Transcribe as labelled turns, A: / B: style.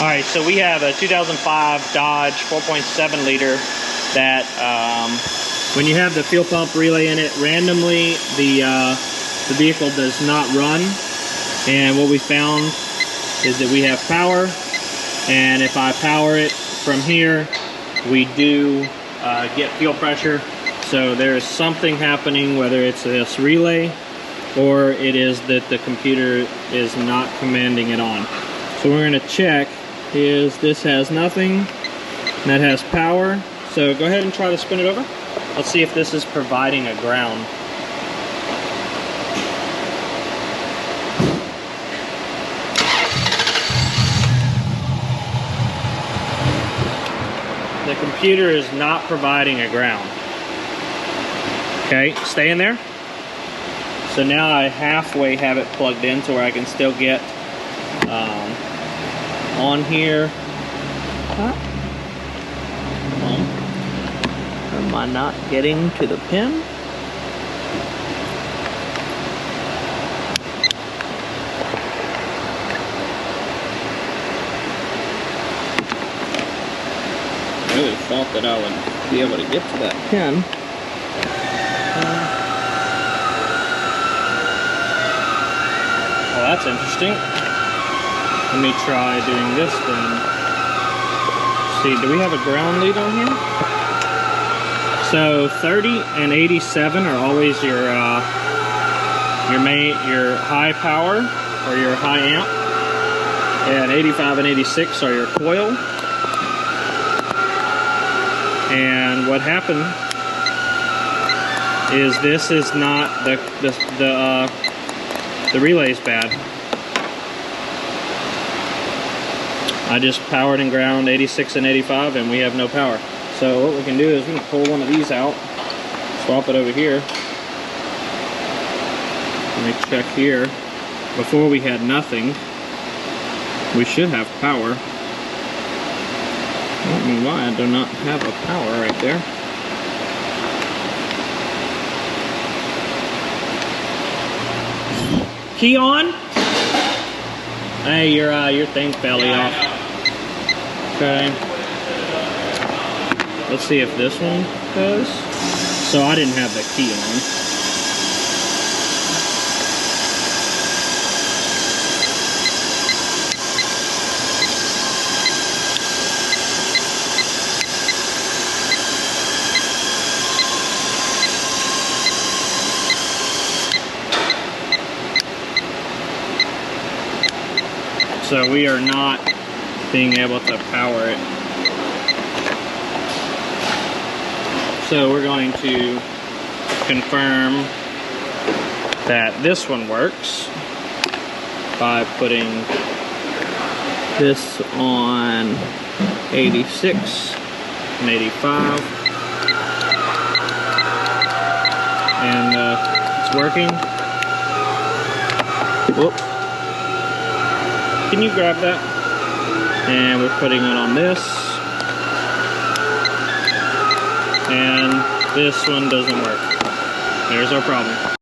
A: All right, so we have a 2005 Dodge 4.7 liter that when you have the fuel pump relay in it, randomly the vehicle does not run. And what we found is that we have power, and if I power it from here, we do get fuel pressure. So there's something happening, whether it's this relay or it is that the computer is not commanding it on. So we're going to check. This has nothing, that has power. So go ahead and try to spin it over. Let's see if this is providing a ground. The computer is not providing a ground. Okay, stay in there. So now I halfway have it plugged in to where I can still get on here. Am I not getting to the pin? I really thought that I would be able to get to that pin. Well, that's interesting. Let me try doing this then. See, do we have a ground lead on here? So 30 and 87 are always your high power or your high amp, and 85 and 86 are your coil. And what happened is this is not the relay's bad. I just powered and ground 86 and 85 and we have no power. So what we can do is we can pull one of these out, swap it over here. Let me check here. Before we had nothing. We should have power. I don't know why I do not have a power right there. Key on? Hey, your thing's belly off. Okay. Let's see if this one goes. So I didn't have the key on. So we are not being able to power it. So we're going to confirm that this one works by putting this on 86 and 85. And it's working. Whoop. Can you grab that? And we're putting it on this. And this one doesn't work. There's our problem.